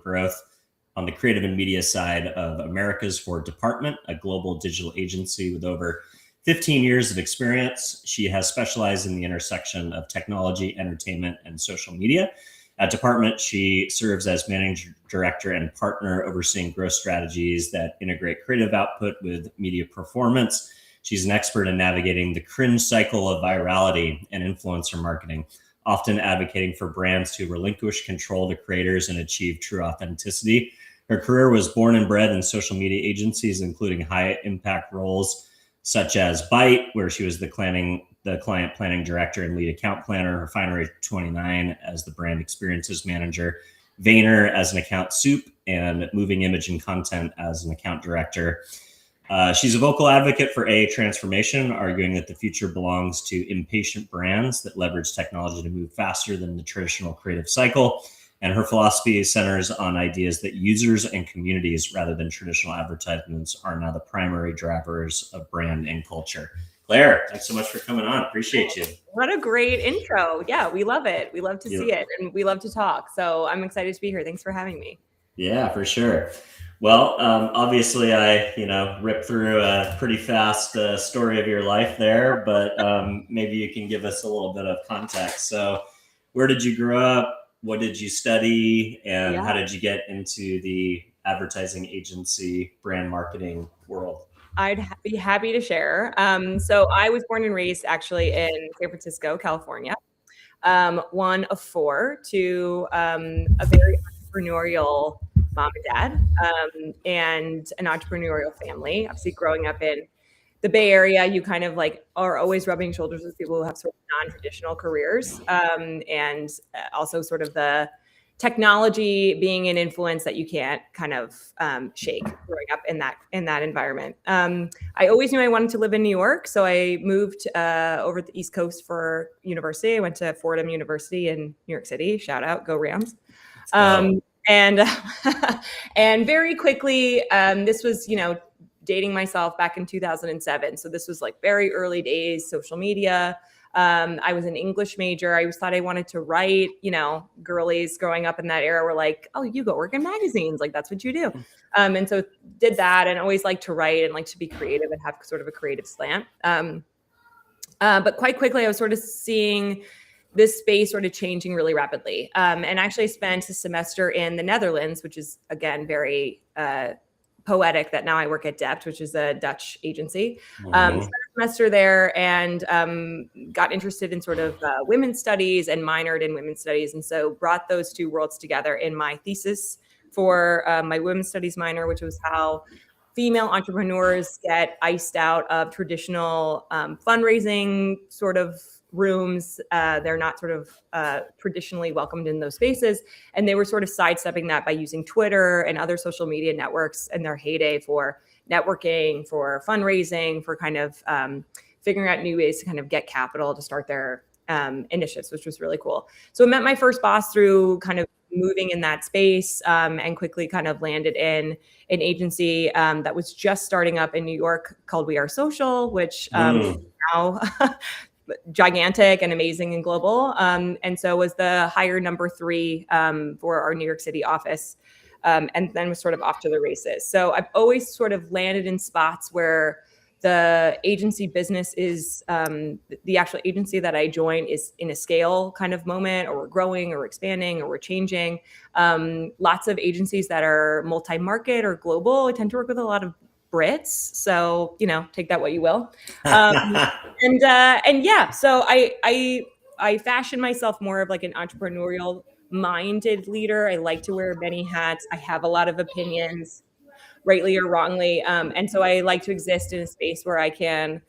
growth on the creative and media side of Americas for Department, a global digital agency with over 15 years of experience. She has specialized in the intersection of technology, entertainment, and social media. At Department, she serves as managing director and partner overseeing growth strategies that integrate creative output with media performance. She's an expert in navigating the cringe cycle of virality and influencer marketing, often advocating for brands to relinquish control to creators and achieve true authenticity. Her career was born and bred in social media agencies, including high impact roles such as Byte, where she was the client planning director and lead account planner, Refinery 29 as the brand experiences manager, Vayner as an account soup, and Moving Image and Content as an account director. She's a vocal advocate for AI transformation, arguing that the future belongs to impatient brands that leverage technology to move faster than the traditional creative cycle. And her philosophy centers on ideas that users and communities, rather than traditional advertisements, are now the primary drivers of brand and culture. Claire, thanks so much for coming on. Appreciate you. What a great intro. Yeah, we love it. We love to see it, and we love to talk. So I'm excited to be here. Thanks for having me. Yeah, for sure. Well, obviously I, ripped through a pretty fast story of your life there, but maybe you can give us a little bit of context. So where did you grow up? What did you study? And how did you get into the advertising agency brand marketing world? I'd be happy to share. So I was born and raised actually in San Francisco, California. One of four to a very entrepreneurial mom and dad, and an entrepreneurial family. Obviously, growing up in the Bay Area, you kind of like are always rubbing shoulders with people who have sort of non-traditional careers, and also sort of the technology being an influence that you can't kind of shake growing up in that environment. I always knew I wanted to live in New York, so I moved over the East Coast for university. I went to Fordham University in New York City. Shout out, go Rams! And very quickly, this was dating myself back in 2007. So this was like very early days, social media. I was an English major. I always thought I wanted to write. Girlies growing up in that era were like, oh, you go work in magazines. Like, that's what you do. And so did that, and always liked to write and like to be creative and have sort of a creative slant. But quite quickly, I was sort of seeing this space sort of changing really rapidly. And actually spent a semester in the Netherlands, which is, again, very poetic that now I work at DEPT, which is a Dutch agency. Spent a semester there and got interested in sort of women's studies and minored in women's studies. And so brought those two worlds together in my thesis for my women's studies minor, which was how female entrepreneurs get iced out of traditional fundraising sort of rooms. They're not sort of traditionally welcomed in those spaces. And they were sort of sidestepping that by using Twitter and other social media networks in their heyday for networking, for fundraising, for kind of figuring out new ways to kind of get capital to start their initiatives, which was really cool. So I met my first boss through kind of moving in that space, and quickly kind of landed in an agency that was just starting up in New York called We Are Social, which now gigantic and amazing and global. And so was the hire number 3 for our New York City office, and then was sort of off to the races. So I've always sort of landed in spots where the agency business is the actual agency that I join is in a scale kind of moment, or we're growing or we're expanding or we're changing. Lots of agencies that are multi-market or global. I tend to work with a lot of Brits, so take that what you will. And yeah, so I fashion myself more of like an entrepreneurial minded leader. I like to wear many hats. I have a lot of opinions, rightly or wrongly. And so I like to exist in a space where I can,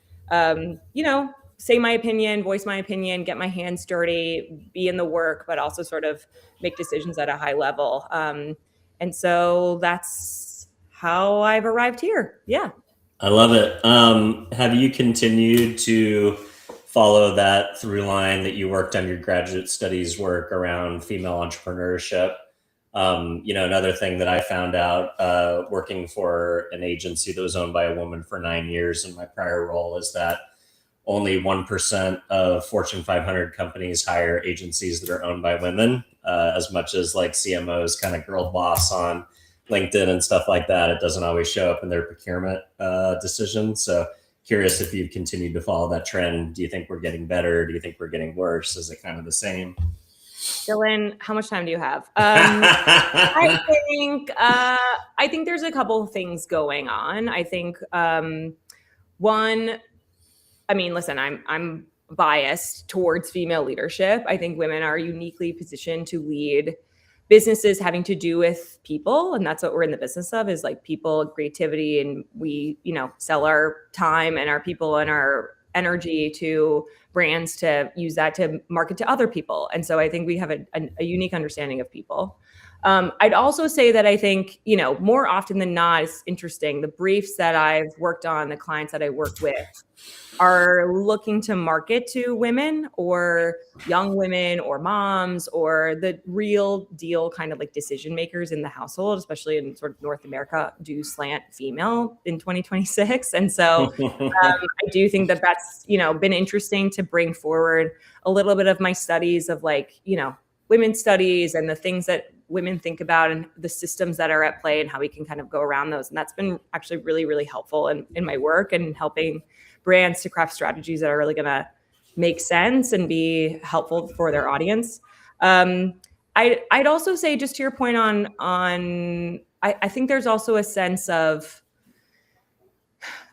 say my opinion, voice my opinion, get my hands dirty, be in the work, but also sort of make decisions at a high level. And so that's how I've arrived here. Yeah. I love it. Have you continued to follow that through line that you worked on your graduate studies work around female entrepreneurship? Another thing that I found out working for an agency that was owned by a woman for 9 years in my prior role is that only 1% of Fortune 500 companies hire agencies that are owned by women, as much as like CMOs kind of girl boss on LinkedIn and stuff like that. It doesn't always show up in their procurement decisions. So curious if you've continued to follow that trend. Do you think we're getting better? Do you think we're getting worse? Is it kind of the same? Dylan, how much time do you have? I think there's a couple of things going on. I think one, I mean, listen, I'm biased towards female leadership. I think women are uniquely positioned to lead businesses having to do with people, and that's what we're in the business of, is like people, creativity, and we, sell our time and our people and our energy to brands to use that to market to other people. And so I think we have a unique understanding of people. I'd also say that I think, more often than not, it's interesting. The briefs that I've worked on, the clients that I work with are looking to market to women or young women or moms or the real deal kind of like decision makers in the household, especially in sort of North America, do slant female in 2026. And so I do think that that's, been interesting to bring forward a little bit of my studies of like, women's studies and the things that women think about and the systems that are at play and how we can kind of go around those. And that's been actually really, really helpful in my work and helping brands to craft strategies that are really going to make sense and be helpful for their audience. I'd also say, just to your point on I think there's also a sense of,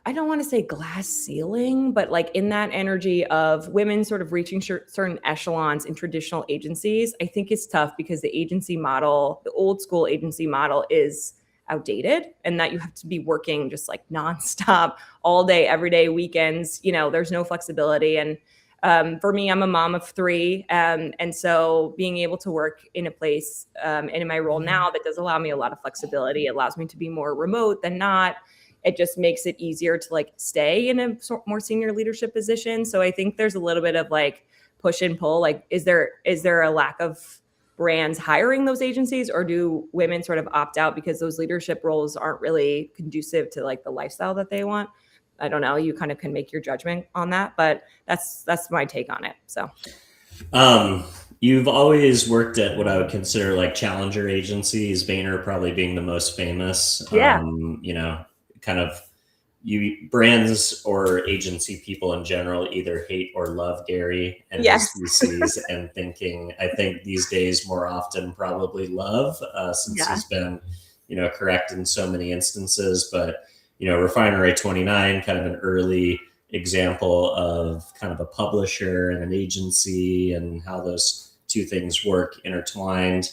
I don't want to say glass ceiling, but like in that energy of women sort of reaching certain echelons in traditional agencies. I think it's tough because the agency model, the old school agency model, is outdated, and that you have to be working just like nonstop all day, every day, weekends, there's no flexibility. And for me, I'm a mom of 3. And so being able to work in a place and in my role now that does allow me a lot of flexibility, it allows me to be more remote than not. It just makes it easier to like stay in a more senior leadership position. So I think there's a little bit of like push and pull. Like, is there a lack of brands hiring those agencies, or do women sort of opt out because those leadership roles aren't really conducive to like the lifestyle that they want? I don't know. You kind of can make your judgment on that, but that's my take on it. So, you've always worked at what I would consider like challenger agencies, Vayner probably being the most famous. Yeah. Kind of brands or agency people in general either hate or love Gary and his VCs and thinking, I think these days more often probably love, since he's been, correct in so many instances. But, Refinery 29, kind of an early example of kind of a publisher and an agency and how those two things work intertwined.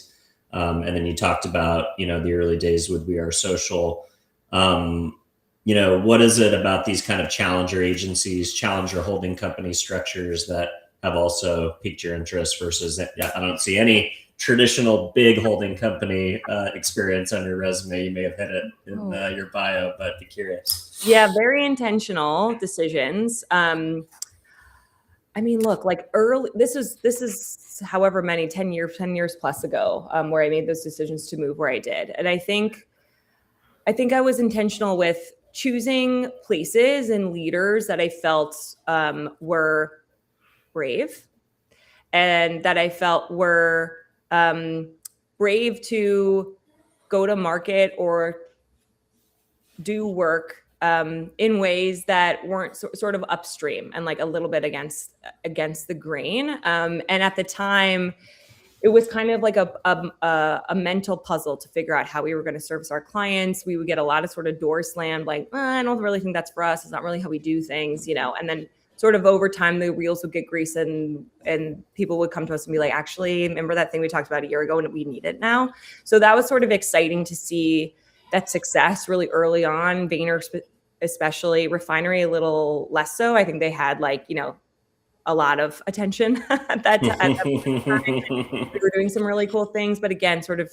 And then you talked about, the early days with We Are Social. What is it about these kind of challenger agencies, challenger holding company structures that have also piqued your interest versus, I don't see any traditional big holding company experience on your resume. You may have hit it in your bio, but be curious. Yeah, very intentional decisions. I mean, look, like this is however many, 10 years plus ago, where I made those decisions to move where I did. And I think I was intentional with choosing places and leaders that I felt were brave, and that I felt were brave to go to market or do work in ways that weren't sort of upstream and like a little bit against the grain. And at the time, it was kind of like a mental puzzle to figure out how we were going to service our clients. We would get a lot of sort of doors slammed, like, I don't really think that's for us. It's not really how we do things, and then sort of over time, the wheels would get greased and people would come to us and be like, actually, remember that thing we talked about a year ago and we need it now. So that was sort of exciting to see that success really early on. Vayner especially, Refinery a little less so. I think they had like, a lot of attention at that time. We were doing some really cool things. But again, sort of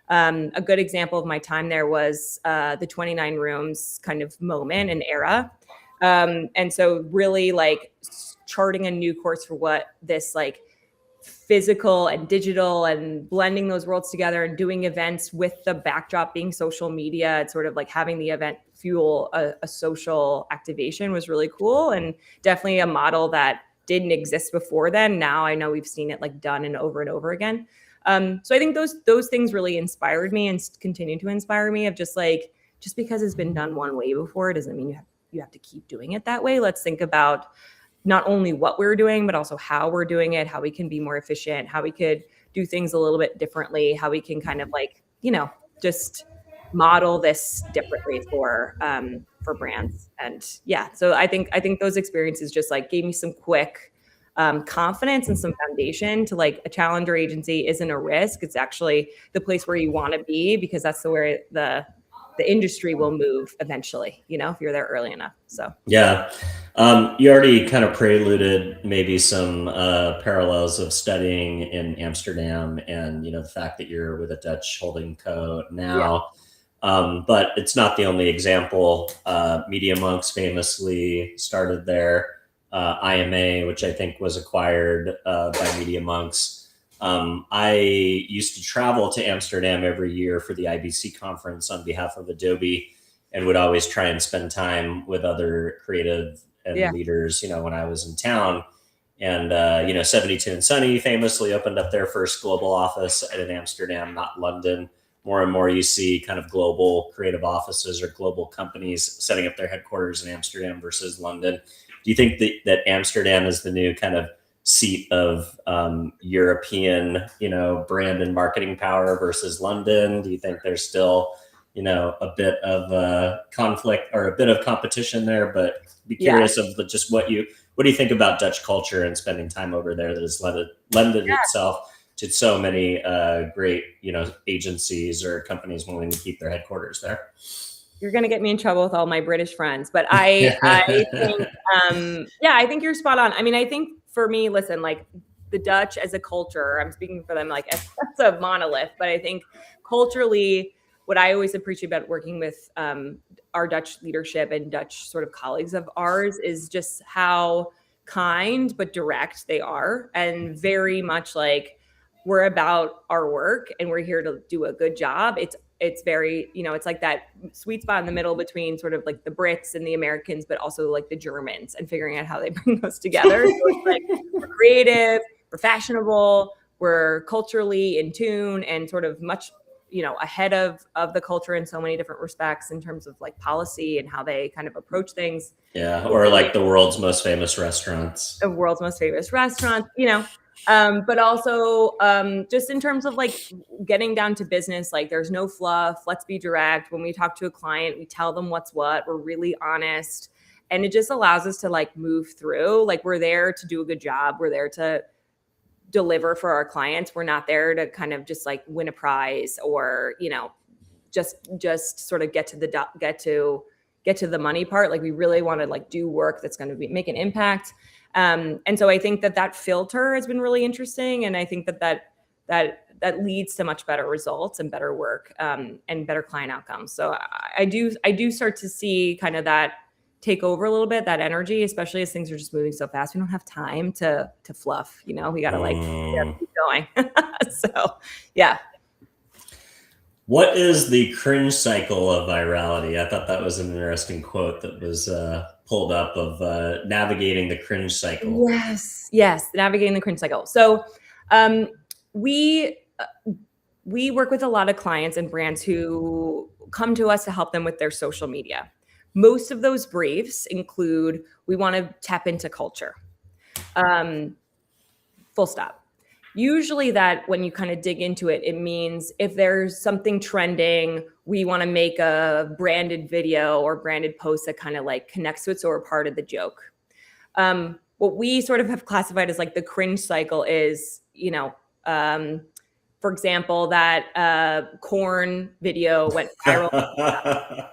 a good example of my time there was the 29 Rooms kind of moment and era. And so really like charting a new course for what this like physical and digital and blending those worlds together and doing events with the backdrop being social media. It's sort of like having the event fuel a social activation was really cool, and definitely a model that didn't exist before then. Now I know we've seen it like done and over again. So I think those things really inspired me and continue to inspire me, of just like, just because it's been done one way before doesn't mean you have to keep doing it that way. Let's think about not only what we're doing, but also how we're doing it, how we can be more efficient, how we could do things a little bit differently, how we can kind of like, just model this differently for brands. And yeah, so I think those experiences just like gave me some quick confidence and some foundation to like, a challenger agency isn't a risk. It's actually the place where you want to be, because that's where the industry will move eventually, if you're there early enough. So yeah. You already kind of preluded maybe some parallels of studying in Amsterdam and, the fact that you're with a Dutch holding co now. Yeah. But it's not the only example. Media Monks famously started there. IMA, which I think was acquired by Media Monks. I used to travel to Amsterdam every year for the IBC conference on behalf of Adobe, and would always try and spend time with other creative and leaders, when I was in town. And, 72 and Sunny famously opened up their first global office in Amsterdam, not London. More and more you see kind of global creative offices or global companies setting up their headquarters in Amsterdam versus London. Do you think that Amsterdam is the new kind of seat of European, brand and marketing power versus London? Do you think there's still, a bit of conflict or a bit of competition there? But be curious of just what do you think about Dutch culture and spending time over there that has lended itself to so many great, agencies or companies willing to keep their headquarters there? You're going to get me in trouble with all my British friends, but I think, I think you're spot on. I mean, I think for me, listen, like the Dutch as a culture, I'm speaking for them like as a monolith, but I think culturally, what I always appreciate about working with our Dutch leadership and Dutch sort of colleagues of ours is just how kind but direct they are, and very much like, we're about our work and we're here to do a good job. It's very, it's like that sweet spot in the middle between sort of like the Brits and the Americans, but also like the Germans, and figuring out how they bring those together. So it's like, we're creative, we're fashionable, we're culturally in tune, and sort of much, ahead of the culture in so many different respects in terms of like policy and how they kind of approach things. Yeah. Or like the world's most famous restaurants. The world's most famous restaurants, but also just in terms of like getting down to business, like there's no fluff. Let's be direct. When we talk to a client, we tell them what's what. We're really honest. And it just allows us to like move through. Like, we're there to do a good job. We're there to deliver for our clients. We're not there to kind of just like win a prize or, just sort of get to the money part. Like, we really want to like do work that's going to make an impact. And so I think that filter has been really interesting. And I think that leads to much better results and better work, and better client outcomes. So I do start to see kind of that take over a little bit, that energy, especially as things are just moving so fast. We don't have time to fluff, we got to keep going. So, yeah. What is the cringe cycle of virality? I thought that was an interesting quote that was pulled up of navigating the cringe cycle. Yes, navigating the cringe cycle. So we work with a lot of clients and brands who come to us to help them with their social media. Most of those briefs include, we want to tap into culture. Full stop. Usually that when you kind of dig into it, it means if there's something trending, we want to make a branded video or branded post that kind of like connects to it, so we're part of the joke. What we sort of have classified as like the cringe cycle is, for example, that corn video went viral.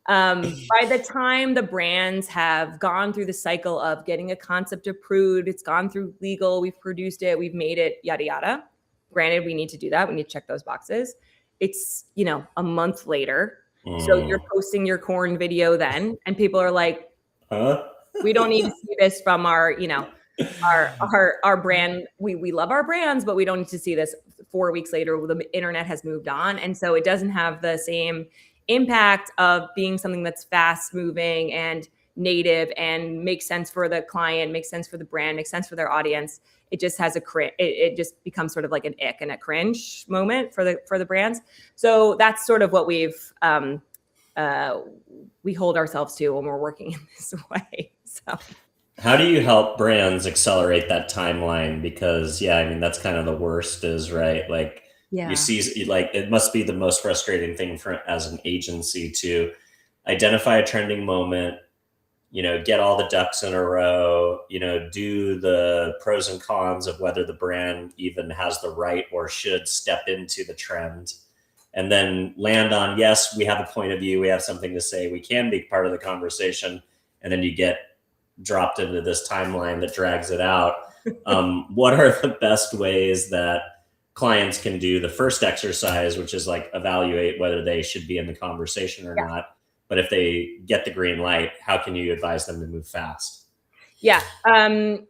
By the time the brands have gone through the cycle of getting a concept approved, it's gone through legal, we've produced it, we've made it, yada, yada. Granted, we need to do that. We need to check those boxes. It's, a month later. So you're posting your corn video then, and people are like, we don't need to see this from our, our brand, we love our brands, but we don't need to see this 4 weeks later. The internet has moved on. And so it doesn't have the same impact of being something that's fast moving and native and makes sense for the client, makes sense for the brand, makes sense for their audience. It just has it just becomes sort of like an ick and a cringe moment for the brands. So that's sort of what we hold ourselves to when we're working in this way. So how do you help brands accelerate that timeline? Because that's kind of the worst is, right? Like you see, like it must be the most frustrating thing as an agency to identify a trending moment, get all the ducks in a row, do the pros and cons of whether the brand even has the right or should step into the trend, and then land on, yes, we have a point of view, we have something to say, we can be part of the conversation, and then you get dropped into this timeline that drags it out. What are the best ways that clients can do the first exercise, which is like evaluate whether they should be in the conversation or not? But if they get the green light, how can you advise them to move fast? Yeah. It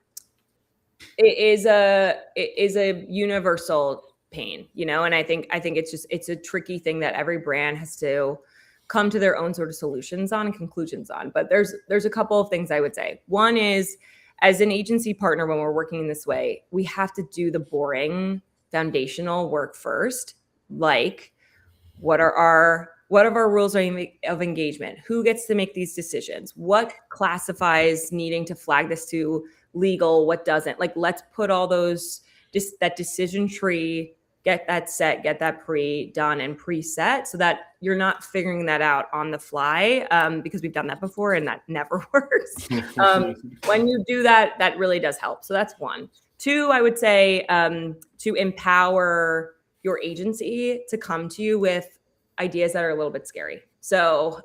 is a universal pain, and I think it's a tricky thing that every brand has to come to their own sort of solutions on and conclusions on. But there's a couple of things I would say. One is, as an agency partner, when we're working in this way, we have to do the boring foundational work first. Like, what are our rules of engagement? Who gets to make these decisions? What classifies needing to flag this to legal? What doesn't? Like, let's put all those, that decision tree, get that set, get that done and preset, so that you're not figuring that out on the fly, because we've done that before and that never works. When you do that, that really does help. So that's one. Two, I would say, to empower your agency to come to you with ideas that are a little bit scary. So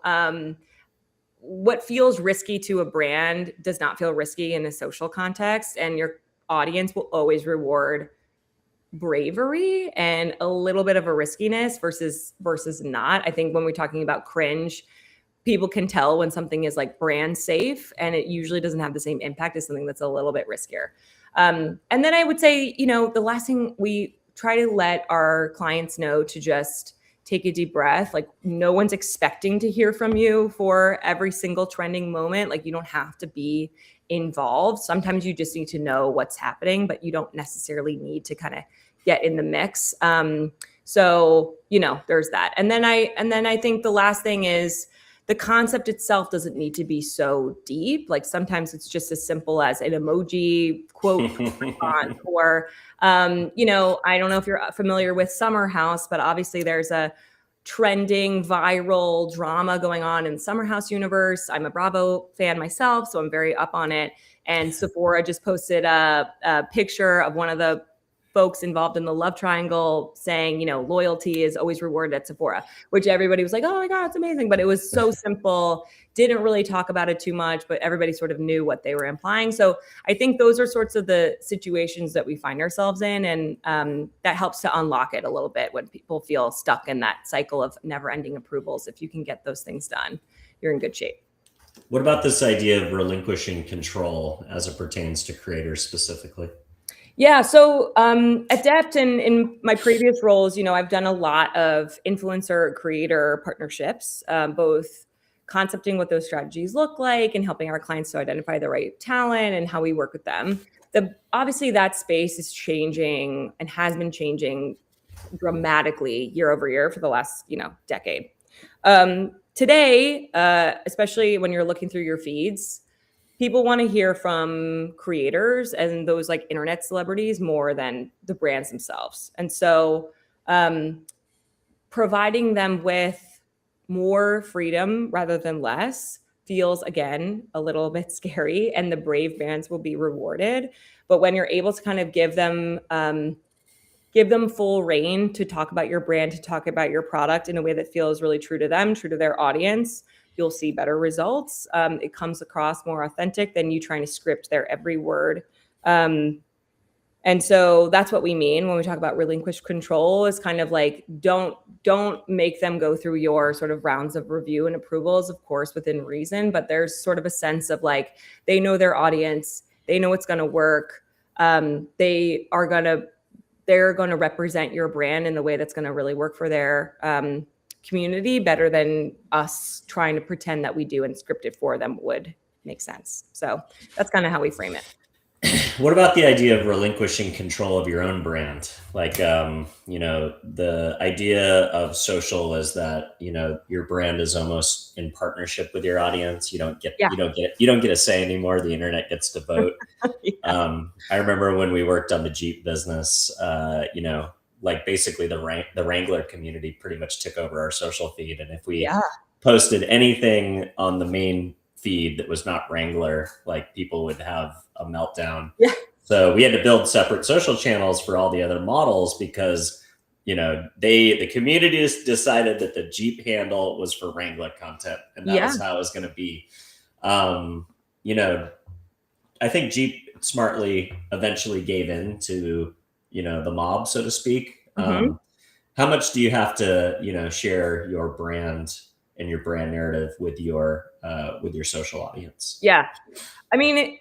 what feels risky to a brand does not feel risky in a social context, and your audience will always reward bravery and a little bit of a riskiness versus not. I think when we're talking about cringe, people can tell when something is like brand safe, and it usually doesn't have the same impact as something that's a little bit riskier. And then I would say, the last thing, we try to let our clients know to just take a deep breath. Like, no one's expecting to hear from you for every single trending moment. Like, you don't have to be involved. Sometimes you just need to know what's happening, but you don't necessarily need to kind of get in the mix. So, there's that. And then I think the last thing is, the concept itself doesn't need to be so deep. Like, sometimes it's just as simple as an emoji quote response, or, I don't know if you're familiar with Summer House, but obviously there's a trending viral drama going on in Summer House universe. I'm a Bravo fan myself, so I'm very up on it. And Sephora just posted a picture of one of the folks involved in the love triangle saying, loyalty is always rewarded at Sephora, which everybody was like, oh my God, it's amazing. But it was so simple, didn't really talk about it too much, but everybody sort of knew what they were implying. So I think those are sorts of the situations that we find ourselves in. And that helps to unlock it a little bit when people feel stuck in that cycle of never ending approvals. If you can get those things done, you're in good shape. What about this idea of relinquishing control as it pertains to creators specifically? Yeah. So at DEPT and in my previous roles, I've done a lot of influencer creator partnerships, both concepting what those strategies look like and helping our clients to identify the right talent and how we work with them. Obviously, that space is changing and has been changing dramatically year over year for the last, decade. Today, especially when you're looking through your feeds, people want to hear from creators and those like internet celebrities more than the brands themselves. And so providing them with more freedom rather than less feels, again, a little bit scary, and the brave brands will be rewarded. But when you're able to kind of give them full reign to talk about your brand, to talk about your product in a way that feels really true to them, true to their audience, you'll see better results. It comes across more authentic than you trying to script their every word. And so that's what we mean when we talk about relinquish control, is kind of like, don't make them go through your sort of rounds of review and approvals, of course, within reason, but there's sort of a sense of like, they know their audience, They know what's going to work. They're going to represent your brand in the way that's going to really work for their community better than us trying to pretend that we do and script it for them would make sense. So that's kind of how we frame it. What about the idea of relinquishing control of your own brand? Like, the idea of social is that, your brand is almost in partnership with your audience. You don't get a say anymore. The internet gets to vote. Yeah. I remember when we worked on the Jeep business, like basically the Wrangler community pretty much took over our social feed. And if we posted anything on the main feed that was not Wrangler, like people would have a meltdown. Yeah. So we had to build separate social channels for all the other models because, the community decided that the Jeep handle was for Wrangler content. And that was how it was going to be. I think Jeep smartly eventually gave in to, the mob, so to speak. Mm-hmm. How much do you have to, share your brand and your brand narrative with your social audience? Yeah. I mean,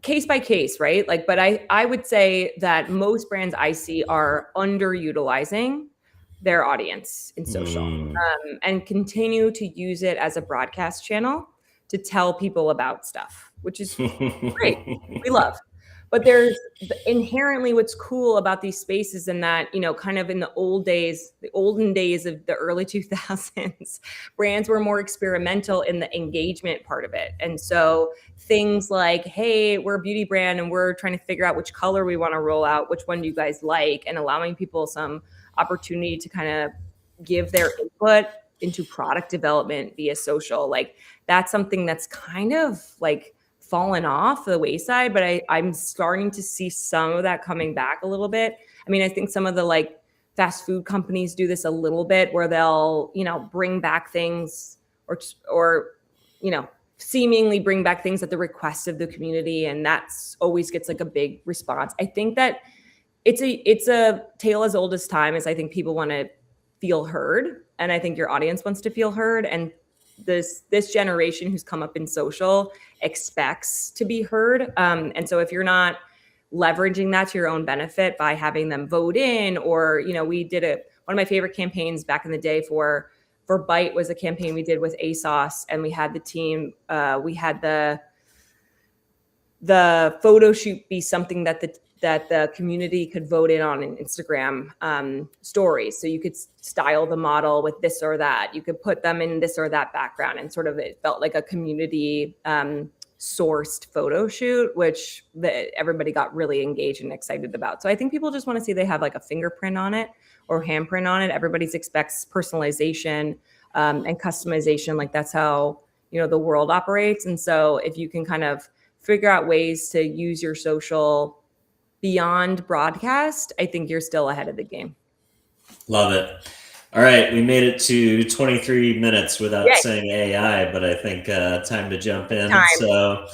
case by case, right? Like, but I would say that most brands I see are underutilizing their audience in social and continue to use it as a broadcast channel to tell people about stuff, which is great. We love. But there's inherently what's cool about these spaces in that, kind of in the olden days of the early 2000s, brands were more experimental in the engagement part of it. And so things like, hey, we're a beauty brand and we're trying to figure out which color we want to roll out, which one do you guys like, and allowing people some opportunity to kind of give their input into product development via social. Like that's something that's kind of like fallen off the wayside, but I'm starting to see some of that coming back a little bit. I mean, I think some of the like fast food companies do this a little bit where they'll, bring back things or seemingly bring back things at the request of the community. And that's always gets like a big response. I think that it's a tale as old as time as I think people want to feel heard. And I think your audience wants to feel heard. And this generation who's come up in social expects to be heard. And so if you're not leveraging that to your own benefit by having them vote in, or, we did one of my favorite campaigns back in the day for Byte was a campaign we did with ASOS, and we had the team, we had the photo shoot be something that the community could vote in on Instagram stories. So you could style the model with this or that. You could put them in this or that background, and sort of it felt like a community sourced photo shoot, which everybody got really engaged and excited about. So I think people just want to see they have like a fingerprint on it or handprint on it. Everybody expects personalization and customization. Like that's how, the world operates. And so if you can kind of figure out ways to use your social beyond broadcast, I think you're still ahead of the game. Love it. All right. We made it to 23 minutes without saying AI, but I think time to jump in. So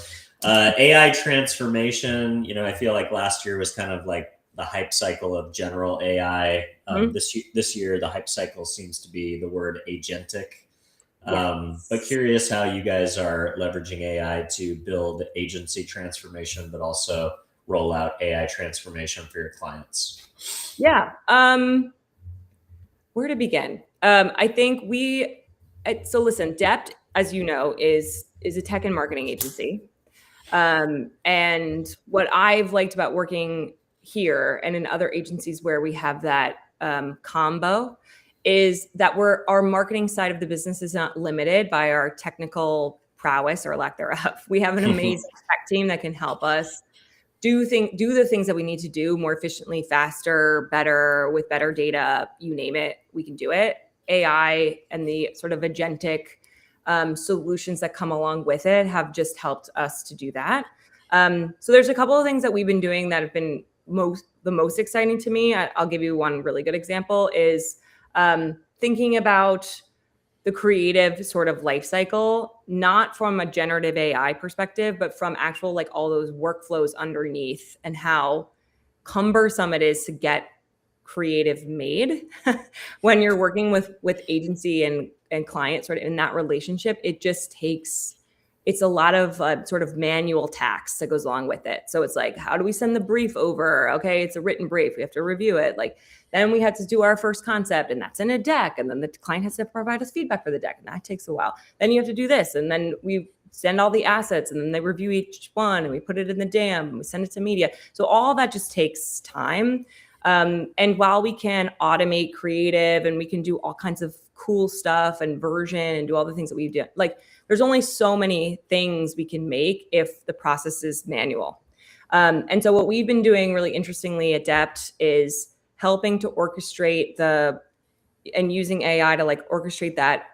AI transformation, I feel like last year was kind of like the hype cycle of general AI. This year, the hype cycle seems to be the word agentic. But curious how you guys are leveraging AI to build agency transformation, but also roll out AI transformation for your clients. Yeah. Where to begin? I think so listen, DEPT, as you know, is a tech and marketing agency. And what I've liked about working here and in other agencies where we have that combo is that our marketing side of the business is not limited by our technical prowess or lack thereof. We have an amazing tech team that can help us do the things that we need to do more efficiently, faster, better, with better data, you name it, we can do it. AI and the sort of agentic solutions that come along with it have just helped us to do that. So there's a couple of things that we've been doing that have been the most exciting to me. I'll give you one really good example is thinking about the creative sort of life cycle, not from a generative AI perspective, but from actual like all those workflows underneath and how cumbersome it is to get creative made when you're working with agency and client sort of in that relationship. It's it's a lot of sort of manual tasks that goes along with it. So it's like, how do we send the brief over? Okay, it's a written brief. We have to review it. Like, then we had to do our first concept, and that's in a deck. And then the client has to provide us feedback for the deck, and that takes a while. Then you have to do this, and then we send all the assets, and then they review each one, and we put it in the DAM, and we send it to media. So all that just takes time. And while we can automate creative and we can do all kinds of cool stuff and version and do all the things that we've done, like there's only so many things we can make if the process is manual. And so what we've been doing really interestingly at DEPT is helping to orchestrate and using AI to like orchestrate that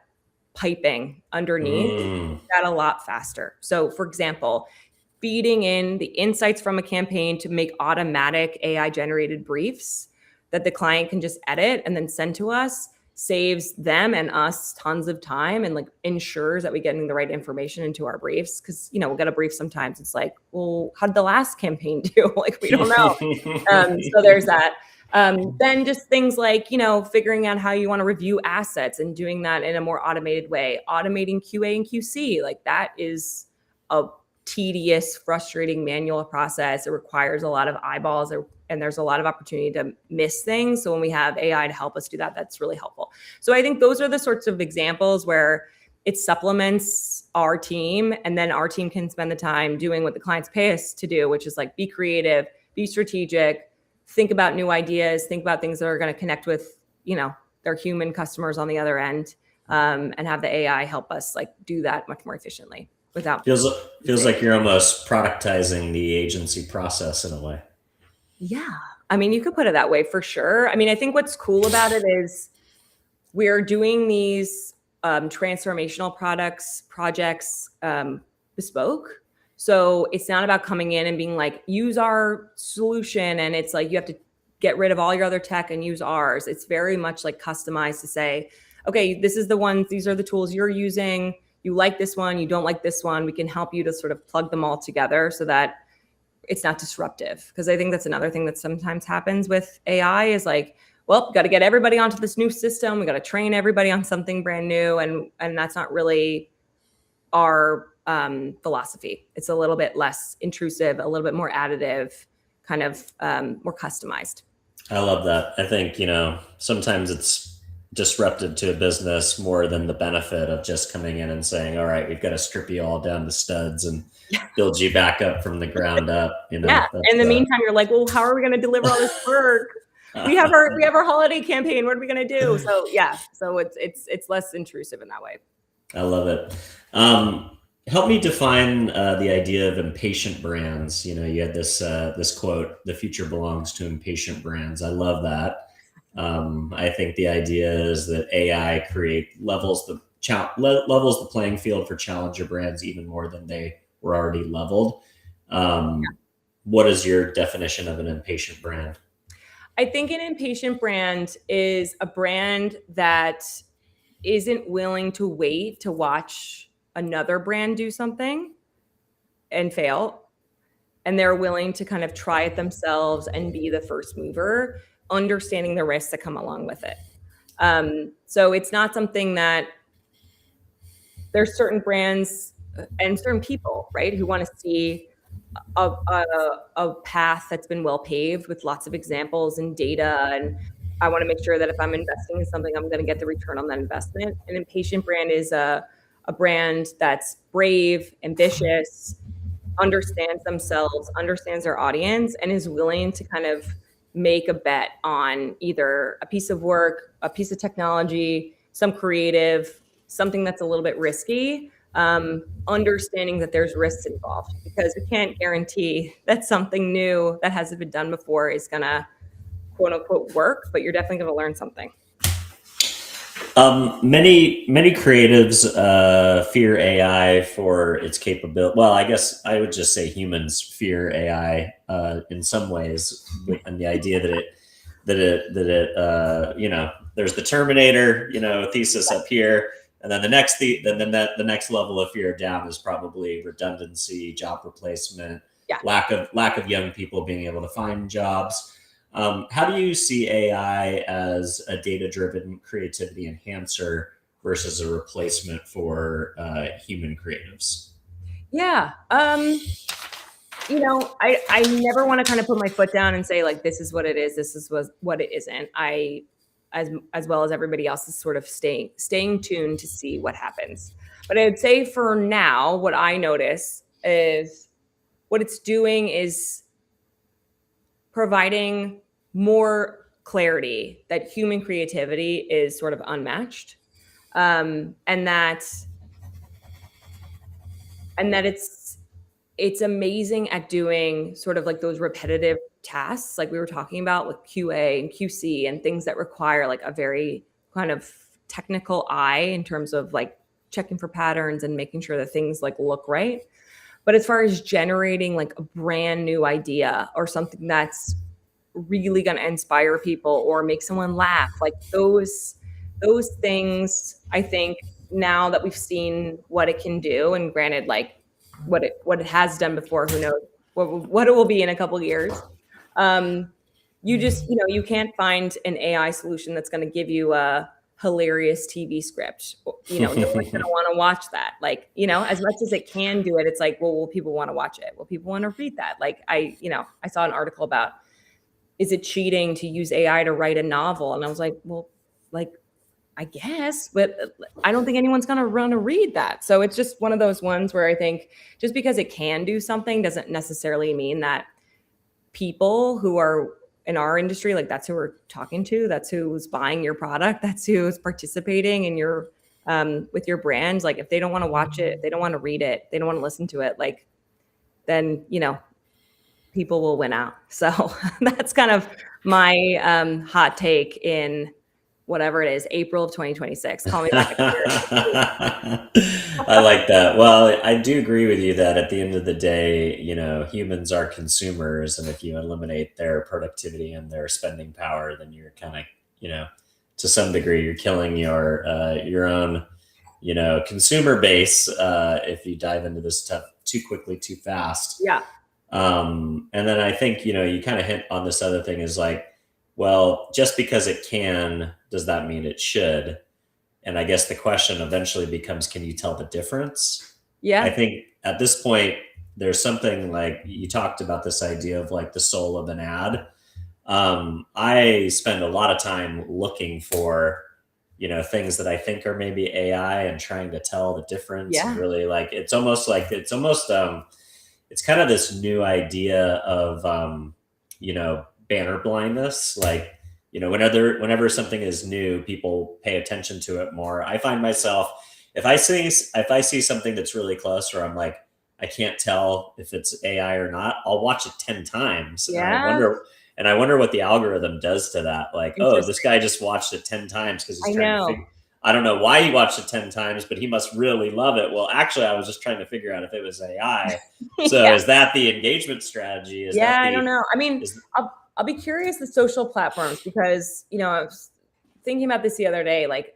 piping underneath that a lot faster. So for example, feeding in the insights from a campaign to make automatic AI generated briefs that the client can just edit and then send to us saves them and us tons of time and like ensures that we're getting the right information into our briefs. Cause we'll get a brief sometimes. It's like, well, how did the last campaign do? Like, we don't know. So there's that. Then just things like, figuring out how you want to review assets and doing that in a more automated way, automating QA and QC. Like that is a tedious, frustrating manual process. It requires a lot of eyeballs and there's a lot of opportunity to miss things. So when we have AI to help us do that, that's really helpful. So I think those are the sorts of examples where it supplements our team, and then our team can spend the time doing what the clients pay us to do, which is like be creative, be strategic, think about new ideas, think about things that are going to connect with, their human customers on the other end, and have the AI help us like do that much more efficiently. Feels like you're almost productizing the agency process in a way. Yeah. I mean, you could put it that way for sure. I mean, I think what's cool about it is we're doing these transformational projects bespoke. So it's not about coming in and being like, use our solution. And it's like, you have to get rid of all your other tech and use ours. It's very much like customized to say, okay, this is the ones, these are the tools you're using. You like this one, you don't like this one. We can help you to sort of plug them all together so that it's not disruptive. Because I think that's another thing that sometimes happens with AI is like, well, got to get everybody onto this new system. We got to train everybody on something brand new. And that's not really our philosophy. It's a little bit less intrusive, a little bit more additive, kind of more customized. I love that. I think, sometimes it's disruptive to a business more than the benefit of just coming in and saying, all right, we've got to strip you all down to studs and build you back up from the ground up. Yeah. In the meantime, you're like, well, how are we going to deliver all this work? We have our holiday campaign. What are we going to do? So yeah, so it's less intrusive in that way. I love it. Help me define the idea of impatient brands. You had this quote, "The future belongs to impatient brands." I love that. I think the idea is that AI levels the playing field for challenger brands even more than they were already leveled. What is your definition of an impatient brand? I think an impatient brand is a brand that isn't willing to wait to watch another brand do something and fail. And they're willing to kind of try it themselves and be the first mover, understanding the risks that come along with it. So it's not something that there's certain brands and certain people, right, who want to see a path that's been well paved with lots of examples and data. And I want to make sure that if I'm investing in something, I'm going to get the return on that investment. An impatient brand is a brand that's brave, ambitious, understands themselves, understands their audience, and is willing to kind of make a bet on either a piece of work, a piece of technology, some creative, something that's a little bit risky, understanding that there's risks involved, because we can't guarantee that something new that hasn't been done before is going to quote unquote work, but you're definitely going to learn something. Many creatives fear AI for its capability. Well, I guess I would just say humans fear AI in some ways, and the idea that it there's the Terminator thesis up here, and then the next level of fear down is probably redundancy, job replacement, lack of young people being able to find jobs. How do you see AI as a data-driven creativity enhancer versus a replacement for human creatives? Yeah. I never want to kind of put my foot down and say like, this is what it is. This is what it isn't. As well as everybody else, is sort of staying tuned to see what happens. But I would say for now, what I notice is what it's doing is providing more clarity that human creativity is sort of unmatched, and that it's amazing at doing sort of like those repetitive tasks, like we were talking about with QA and QC and things that require like a very kind of technical eye in terms of like checking for patterns and making sure that things like look right. But as far as generating like a brand new idea or something that's really going to inspire people or make someone laugh, like those things, I think now that we've seen what it can do, and granted, like what it has done before, who knows what it will be in a couple of years. You can't find an AI solution that's going to give you a hilarious TV script. No one's going to want to watch that. Like, as much as it can do it, it's like, well, will people want to watch it? Will people want to read that? Like, I saw an article about, is it cheating to use AI to write a novel? And I was like, well, like, I guess, but I don't think anyone's going to run to read that. So it's just one of those ones where I think just because it can do something doesn't necessarily mean that people who are in our industry, like that's who we're talking to, that's who's buying your product, that's who's participating in your with your brand. Like if they don't want to watch it, they don't want to read it, they don't want to listen to it, like then people will win out. So that's kind of my hot take in whatever it is, April of 2026. Call me back. I like that. Well, I do agree with you that at the end of the day, humans are consumers, and if you eliminate their productivity and their spending power, then you're kind of, to some degree, you're killing your own, consumer base if you dive into this stuff too quickly, too fast. Yeah. And then I think, you kind of hint on this other thing is like, well, just because it can, does that mean it should? And I guess the question eventually becomes, can you tell the difference? Yeah. I think at this point, there's something like you talked about this idea of like the soul of an ad. I spend a lot of time looking for, things that I think are maybe AI and trying to tell the difference. Yeah. And really like, it's kind of this new idea of, banner blindness. Like, whenever something is new, people pay attention to it more. I find myself, if I see something that's really close, or I'm like, I can't tell if it's AI or not, I'll watch it 10 times. Yeah. And I wonder what the algorithm does to that. Like, oh, this guy just watched it 10 times because he's trying to figure. I don't know why he watched it 10 times, but he must really love it. Well, actually, I was just trying to figure out if it was AI. So Yeah. Is that the engagement strategy? I don't know. I mean, I'll be curious the social platforms, because, I was thinking about this the other day, like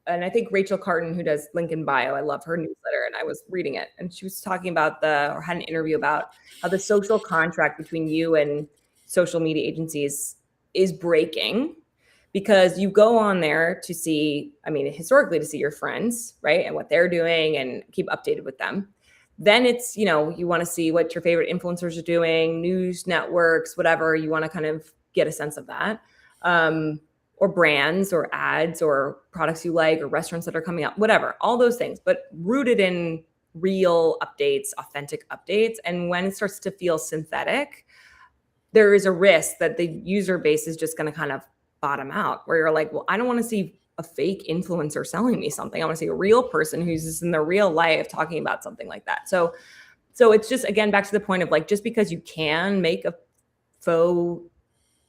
and I think Rachel Carton, who does Link in Bio, I love her newsletter, and I was reading it, and she was talking about or had an interview about how the social contract between you and social media agencies is breaking, because you go on there to see, historically to see your friends, right? And what they're doing and keep updated with them. Then it's, you want to see what your favorite influencers are doing, news networks, whatever. You want to kind of get a sense of that. Or brands or ads or products you like or restaurants that are coming up, whatever, all those things, but rooted in real updates, authentic updates. And when it starts to feel synthetic, there is a risk that the user base is just going to kind of bottom out, where you're like, well, I don't want to see a fake influencer selling me something. I want to see a real person who's just in their real life talking about something like that. So it's just, again, back to the point of like, just because you can make a faux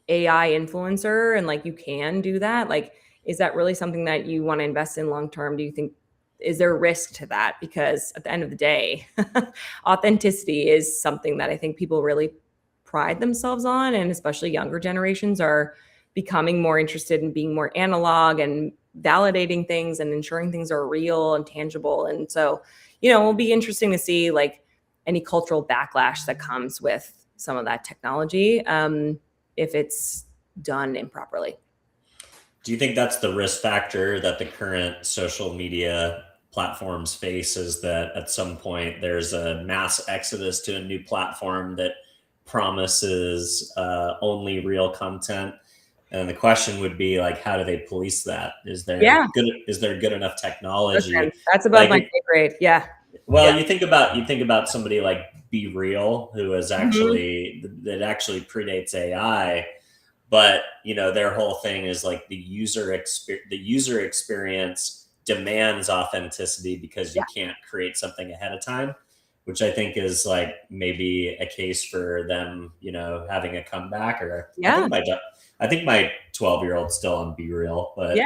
AI influencer and like you can do that, like, is that really something that you want to invest in long term? Do you think, is there a risk to that? Because at the end of the day, authenticity is something that I think people really pride themselves on, and especially younger generations are becoming more interested in being more analog and validating things and ensuring things are real and tangible. And so, it'll be interesting to see like any cultural backlash that comes with some of that technology, if it's done improperly. Do you think that's the risk factor that the current social media platforms face is that at some point there's a mass exodus to a new platform that promises only real content. And the question would be like, how do they police that? Is there good enough technology? Listen, that's above Like, my pay grade. Yeah. well, Yeah. you think about somebody like Be Real, who is actually that actually predates AI, but their whole thing is like the user experience demands authenticity because you can't create something ahead of time, which I think is like maybe a case for them, having a comeback. Or I think my 12-year-old's still on Be Real, but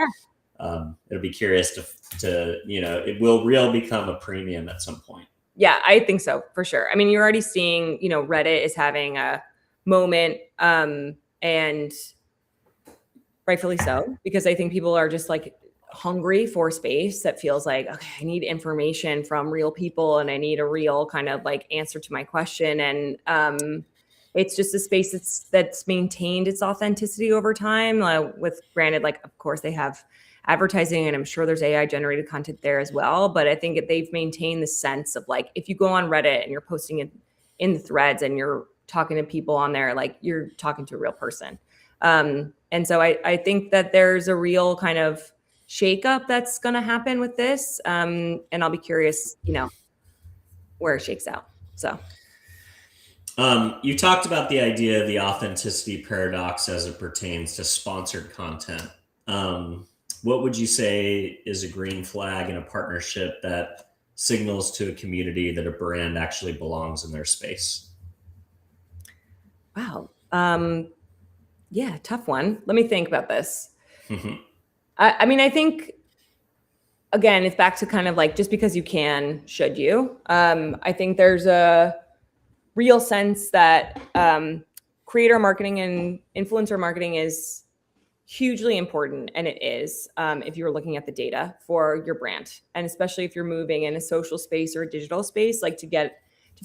it'll be curious to it will real become a premium at some point. Yeah, I think so for sure. I mean, you're already seeing, Reddit is having a moment, and rightfully so, because I think people are just like hungry for space that feels like, okay, I need information from real people and I need a real kind of like answer to my question. And it's just a space that's maintained its authenticity over time. With granted, like, of course they have advertising and I'm sure there's AI generated content there as well. But I think they've maintained the sense of like, if you go on Reddit and you're posting it in the threads and you're talking to people on there, like you're talking to a real person. And so I think that there's a real kind of shakeup that's going to happen with this. And I'll be curious, where it shakes out. So. You talked about the idea of the authenticity paradox as it pertains to sponsored content. What would you say is a green flag in a partnership that signals to a community that a brand actually belongs in their space? Wow. Yeah, tough one. Let me think about this. I mean, I think, again, it's back to kind of like, just because you can, should you? I think there's a real sense that creator marketing and influencer marketing is hugely important. And it is, if you're looking at the data for your brand, and especially if you're moving in a social space or a digital space, like to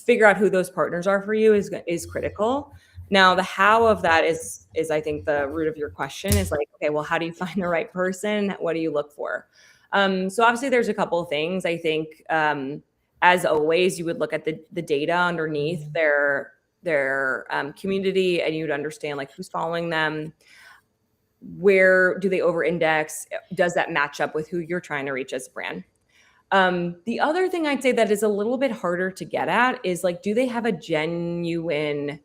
figure out who those partners are for you is critical. Now, the how of that is I think the root of your question is like, okay, well, how do you find the right person? What do you look for? So obviously there's a couple of things. I think, as always, you would look at the data underneath their community, and you'd understand like who's following them, where do they over index? Does that match up with who you're trying to reach as a brand? The other thing I'd say that is a little bit harder to get at is like, do they have a genuine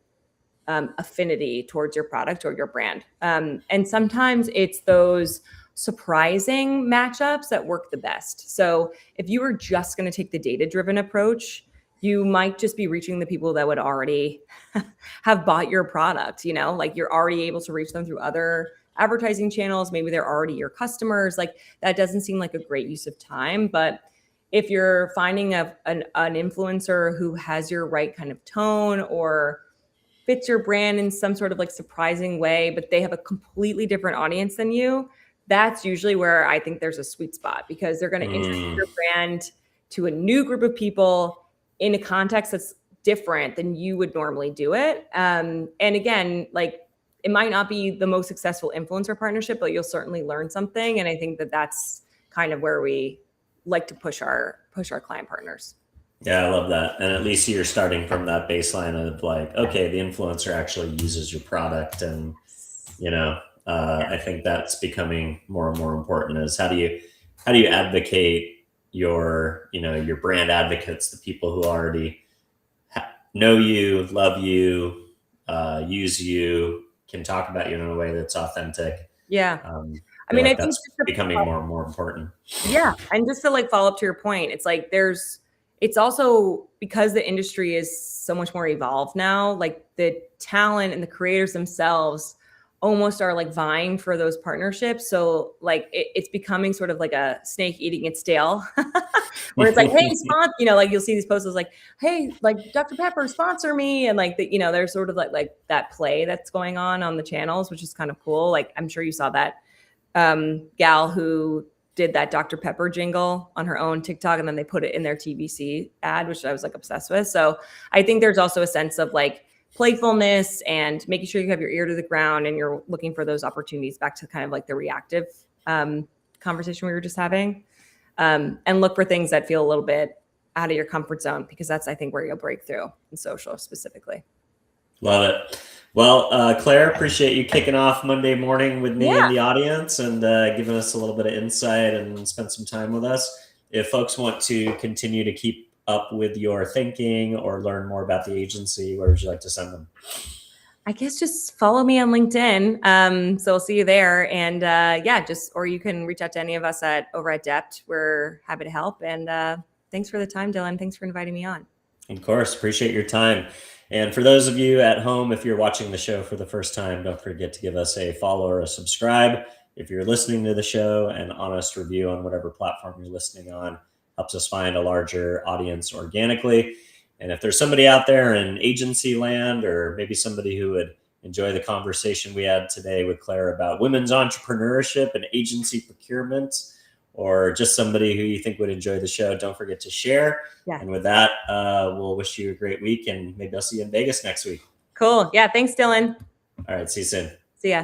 affinity towards your product or your brand? And sometimes it's those surprising matchups that work the best. So if you were just going to take the data-driven approach, you might just be reaching the people that would already have bought your product, like you're already able to reach them through other advertising channels. Maybe they're already your customers. Like that doesn't seem like a great use of time. But if you're finding an influencer who has your right kind of tone or fits your brand in some sort of like surprising way, but they have a completely different audience than you, that's usually where I think there's a sweet spot, because they're going to introduce your brand to a new group of people in a context that's different than you would normally do it. And again, like it might not be the most successful influencer partnership, but you'll certainly learn something. And I think that that's kind of where we like to push our client partners. Yeah, I love that. And at least you're starting from that baseline of like, okay, the influencer actually uses your product. And, I think that's becoming more and more important, is how do you advocate your brand advocates, the people who already know you, love you, use you, can talk about you in a way that's authentic. Yeah. I mean, I think that's becoming more and more important. Yeah. And just to like follow up to your point, it's like it's also because the industry is so much more evolved now, like the talent and the creators themselves almost are like vying for those partnerships. So like it's becoming sort of like a snake eating its tail, where it's like, hey, sponsor, like you'll see these posts like, hey, like Dr. Pepper, sponsor me. And like, there's sort of like that play that's going on the channels, which is kind of cool. Like I'm sure you saw that gal who did that Dr. Pepper jingle on her own TikTok, and then they put it in their TVC ad, which I was like obsessed with. So I think there's also a sense of like playfulness and making sure you have your ear to the ground and you're looking for those opportunities, back to kind of like the reactive conversation we were just having. and look for things that feel a little bit out of your comfort zone, because that's, I think, where you'll break through in social specifically. Love it. Well, Claire, appreciate you kicking off Monday morning with me in the audience and giving us a little bit of insight and spend some time with us. If folks want to continue to keep up with your thinking or learn more about the agency, where would you like to send them? I guess just follow me on LinkedIn. So I'll see you there. And or you can reach out to any of us over at DEPT. We're happy to help. And thanks for the time, Dylan. Thanks for inviting me on. Of course, appreciate your time. And for those of you at home, if you're watching the show for the first time, don't forget to give us a follow or a subscribe. If you're listening to the show, an honest review on whatever platform you're listening on helps us find a larger audience organically. And if there's somebody out there in agency land, or maybe somebody who would enjoy the conversation we had today with Claire about women's entrepreneurship and agency procurement, or just somebody who you think would enjoy the show, don't forget to share. Yeah. And with that, we'll wish you a great week, and maybe I'll see you in Vegas next week. Cool. Yeah. Thanks, Dylan. All right. See you soon.